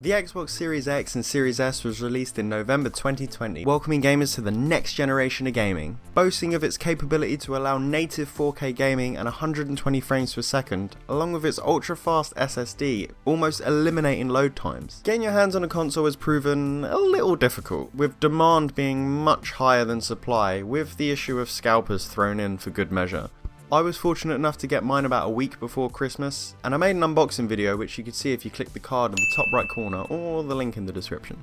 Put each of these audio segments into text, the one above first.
The Xbox Series X and Series S was released in November 2020, welcoming gamers to the next generation of gaming. Boasting of its capability to allow native 4K gaming and 120 frames per second, along with its ultra-fast SSD, almost eliminating load times. Getting your hands on a console has proven a little difficult, with demand being much higher than supply, with the issue of scalpers thrown in for good measure. I was fortunate enough to get mine about a week before Christmas, and I made an unboxing video which you could see if you click the card in the top right corner or the link in the description.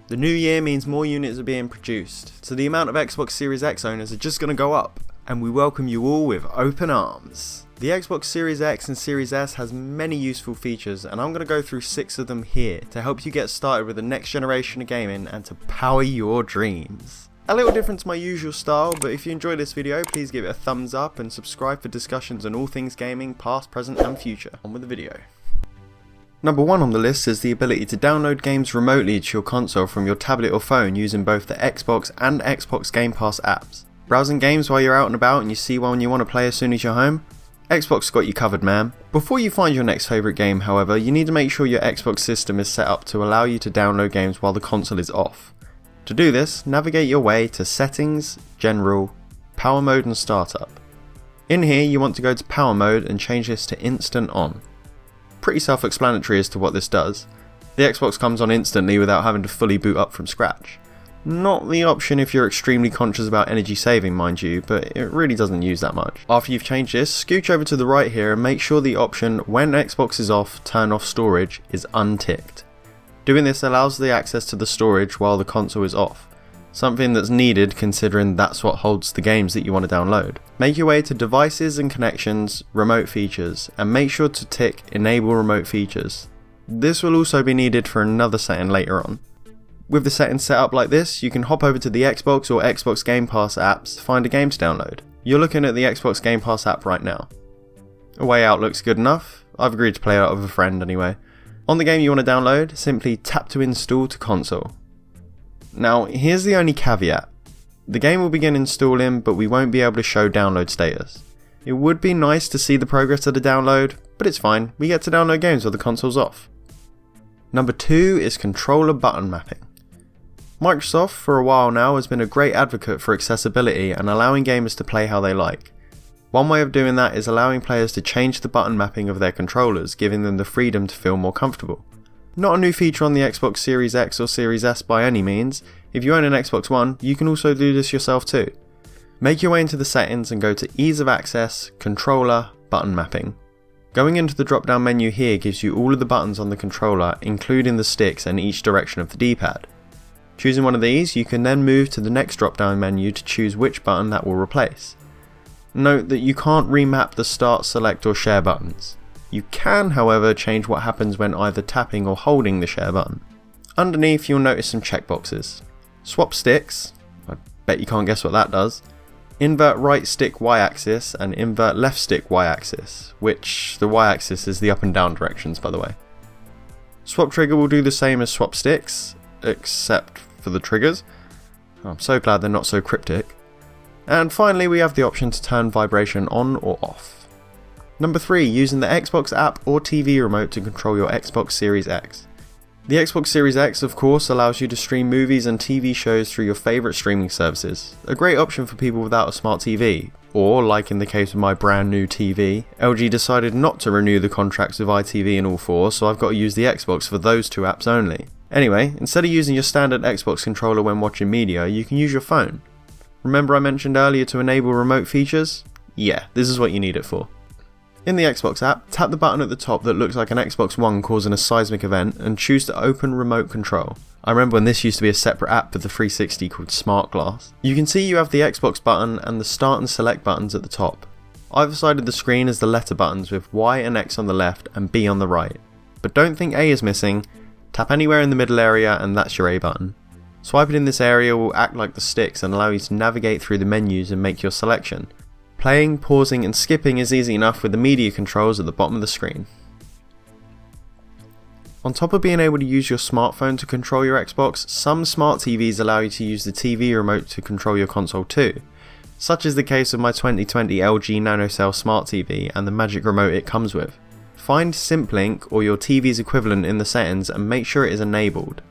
The new year means more units are being produced, so the amount of Xbox Series X owners are just going to go up, and we welcome you all with open arms. The Xbox Series X and Series S has many useful features, and I'm going to go through 6 of them here to help you get started with the next generation of gaming and to power your dreams. A little different to my usual style, but if you enjoyed this video, please give it a thumbs up and subscribe for discussions on all things gaming, past, present and future. On with the video. Number 1 on the list is the ability to download games remotely to your console from your tablet or phone using both the Xbox and Xbox Game Pass apps. Browsing games while you're out and about and you see one you want to play as soon as you're home? Xbox got you covered, man. Before you find your next favourite game, however, you need to make sure your Xbox system is set up to allow you to download games while the console is off. To do this, navigate your way to Settings, General, Power Mode and Startup. In here you want to go to Power Mode and change this to Instant On. Pretty self-explanatory as to what this does. The Xbox comes on instantly without having to fully boot up from scratch. Not the option if you're extremely conscious about energy saving, mind you, but it really doesn't use that much. After you've changed this, scooch over to the right here and make sure the option When Xbox is off, turn off storage is unticked. Doing this allows the access to the storage while the console is off, something that's needed considering that's what holds the games that you want to download. Make your way to Devices and Connections, Remote Features, and make sure to tick Enable Remote Features. This will also be needed for another setting later on. With the settings set up like this, you can hop over to the Xbox or Xbox Game Pass apps to find a game to download. You're looking at the Xbox Game Pass app right now. A way out looks good enough. I've agreed to play it out with a friend anyway. On the game you want to download, simply tap to install to console. Now, here's the only caveat. The game will begin installing, but we won't be able to show download status. It would be nice to see the progress of the download, but it's fine, we get to download games while the console's off. Number 2 is controller button mapping. Microsoft, for a while now, has been a great advocate for accessibility and allowing gamers to play how they like. One way of doing that is allowing players to change the button mapping of their controllers, giving them the freedom to feel more comfortable. Not a new feature on the Xbox Series X or Series S by any means. If you own an Xbox One, you can also do this yourself too. Make your way into the settings and go to Ease of Access, Controller, Button Mapping. Going into the drop down menu here gives you all of the buttons on the controller, including the sticks and each direction of the D-pad. Choosing one of these, you can then move to the next drop down menu to choose which button that will replace. Note that you can't remap the Start, Select or Share buttons. You can, however, change what happens when either tapping or holding the Share button. Underneath you'll notice some checkboxes. Swap sticks, I bet you can't guess what that does. Invert right stick Y-axis and invert left stick Y-axis, which the Y-axis is the up and down directions by the way. Swap trigger will do the same as swap sticks, except for the triggers. I'm so glad they're not so cryptic. And finally we have the option to turn vibration on or off. Number 3, using the Xbox app or TV remote to control your Xbox Series X. The Xbox Series X of course allows you to stream movies and TV shows through your favourite streaming services. A great option for people without a smart TV. Or, like in the case of my brand new TV, LG decided not to renew the contracts with ITV and all 4, so I've got to use the Xbox for those 2 apps only. Anyway, instead of using your standard Xbox controller when watching media, you can use your phone. Remember I mentioned earlier to enable remote features? Yeah, this is what you need it for. In the Xbox app, tap the button at the top that looks like an Xbox One causing a seismic event and choose to open remote control. I remember when this used to be a separate app for the 360 called Smart Glass. You can see you have the Xbox button and the Start and Select buttons at the top. Either side of the screen is the letter buttons with Y and X on the left and B on the right. But don't think A is missing, tap anywhere in the middle area and that's your A button. Swiping in this area will act like the sticks and allow you to navigate through the menus and make your selection. Playing, pausing and skipping is easy enough with the media controls at the bottom of the screen. On top of being able to use your smartphone to control your Xbox, some smart TVs allow you to use the TV remote to control your console too. Such is the case of my 2020 LG NanoCell Smart TV and the magic remote it comes with. find Simplink or your TV's equivalent in the settings and make sure it is enabled.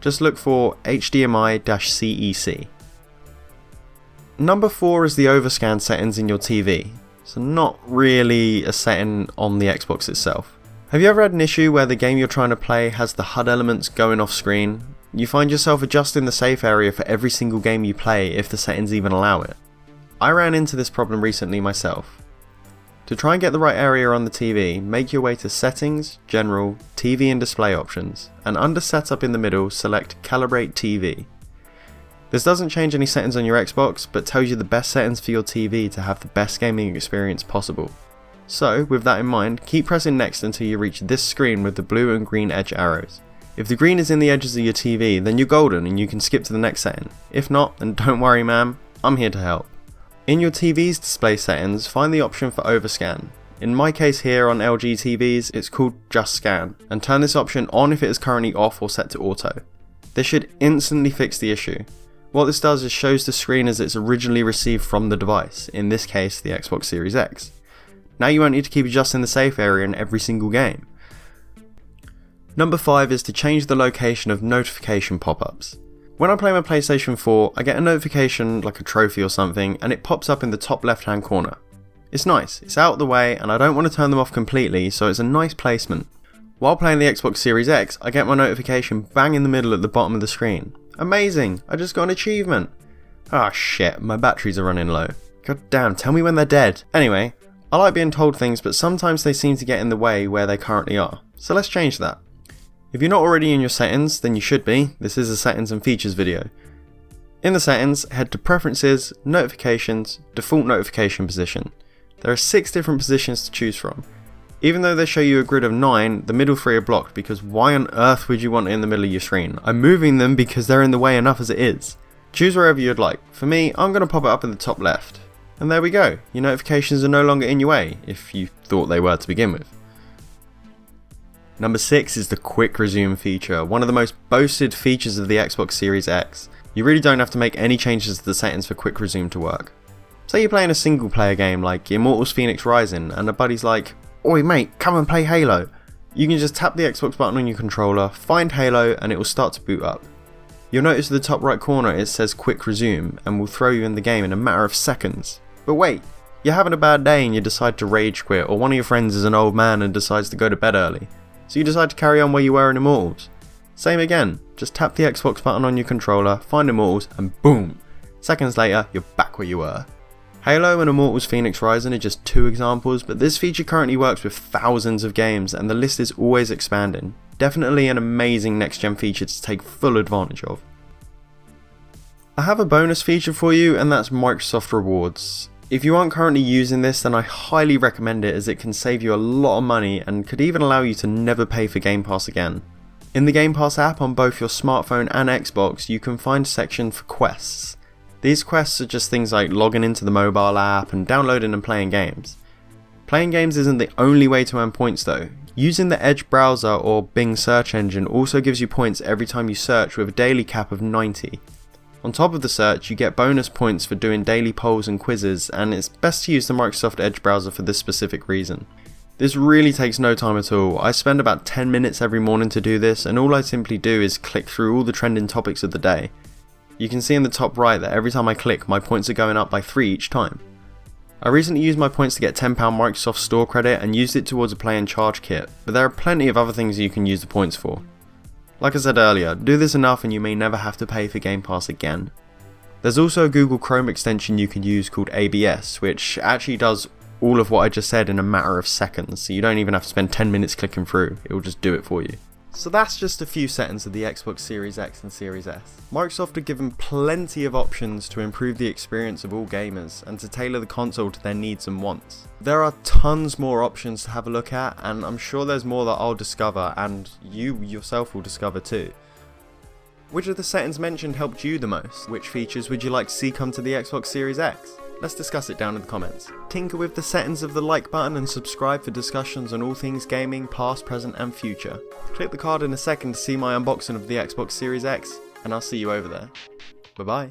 Just look for HDMI-CEC. Number 4 is the Overscan settings in your TV. So not really a setting on the Xbox itself. Have you ever had an issue where the game you're trying to play has the HUD elements going off screen? You find yourself adjusting the safe area for every single game you play if the settings even allow it. I ran into this problem recently myself. To try and get the right area on the TV, make your way to Settings, General, TV and Display Options, and under Setup in the middle, select Calibrate TV. This doesn't change any settings on your Xbox, but tells you the best settings for your TV to have the best gaming experience possible. So, with that in mind, keep pressing next until you reach this screen with the blue and green edge arrows. If the green is in the edges of your TV, then you're golden and you can skip to the next setting. If not, then don't worry ma'am, I'm here to help. In your TV's display settings, find the option for Overscan. In my case here on LG TVs, it's called Just Scan, and turn this option on if it is currently off or set to auto. This should instantly fix the issue. What this does is shows the screen as it's originally received from the device, in this case the Xbox Series X. Now you won't need to keep adjusting the safe area in every single game. Number 5 is to change the location of notification pop-ups. When I play my PlayStation 4, I get a notification like a trophy or something and it pops up in the top left hand corner. It's nice, it's out of the way and I don't want to turn them off completely, so it's a nice placement. While playing the Xbox Series X, I get my notification bang in the middle at the bottom of the screen. Amazing, I just got an achievement. Ah shit, my batteries are running low. God damn, tell me when they're dead. Anyway, I like being told things, but sometimes they seem to get in the way where they currently are. So let's change that. If you're not already in your settings, then you should be. This is a settings and features video. In the settings, head to Preferences, Notifications, Default Notification Position. There are 6 different positions to choose from. Even though they show you a grid of 9, the middle 3 are blocked because why on earth would you want it in the middle of your screen? I'm moving them because they're in the way enough as it is. Choose wherever you'd like. For me, I'm going to pop it up in the top left. And there we go, your notifications are no longer in your way, if you thought they were to begin with. Number 6 is the Quick Resume feature, one of the most boasted features of the Xbox Series X. You really don't have to make any changes to the settings for Quick Resume to work. Say you're playing a single player game like Immortals Phoenix Rising and a buddy's like, "Oi mate, come and play Halo." You can just tap the Xbox button on your controller, find Halo and it will start to boot up. You'll notice in the top right corner it says Quick Resume and will throw you in the game in a matter of seconds. But wait, you're having a bad day and you decide to rage quit, or one of your friends is an old man and decides to go to bed early. So you decide to carry on where you were in Immortals. Same again, just tap the Xbox button on your controller, find Immortals, and boom! Seconds later, you're back where you were. Halo and Immortals Phoenix Rising are just 2 examples, but this feature currently works with thousands of games and the list is always expanding. Definitely an amazing next-gen feature to take full advantage of. I have a bonus feature for you, and that's Microsoft Rewards. If you aren't currently using this, then I highly recommend it as it can save you a lot of money and could even allow you to never pay for Game Pass again. In the Game Pass app on both your smartphone and Xbox, you can find a section for quests. These quests are just things like logging into the mobile app and downloading and playing games. Playing games isn't the only way to earn points though. Using the Edge browser or Bing search engine also gives you points every time you search with a daily cap of 90. On top of the search, you get bonus points for doing daily polls and quizzes, and it's best to use the Microsoft Edge browser for this specific reason. This really takes no time at all. I spend about 10 minutes every morning to do this, and all I simply do is click through all the trending topics of the day. You can see in the top right that every time I click, my points are going up by 3 each time. I recently used my points to get £10 Microsoft Store credit and used it towards a Play and Charge kit, but there are plenty of other things you can use the points for. Like I said earlier, do this enough and you may never have to pay for Game Pass again. There's also a Google Chrome extension you can use called ABS, which actually does all of what I just said in a matter of seconds, so you don't even have to spend 10 minutes clicking through, it will just do it for you. So that's just a few settings of the Xbox Series X and Series S. Microsoft are given plenty of options to improve the experience of all gamers and to tailor the console to their needs and wants. There are tons more options to have a look at, and I'm sure there's more that I'll discover and you yourself will discover too. Which of the settings mentioned helped you the most? Which features would you like to see come to the Xbox Series X? Let's discuss it down in the comments. Tinker with the settings of the like button and subscribe for discussions on all things gaming, past, present and future. Click the card in a second to see my unboxing of the Xbox Series X, and I'll see you over there. Bye bye.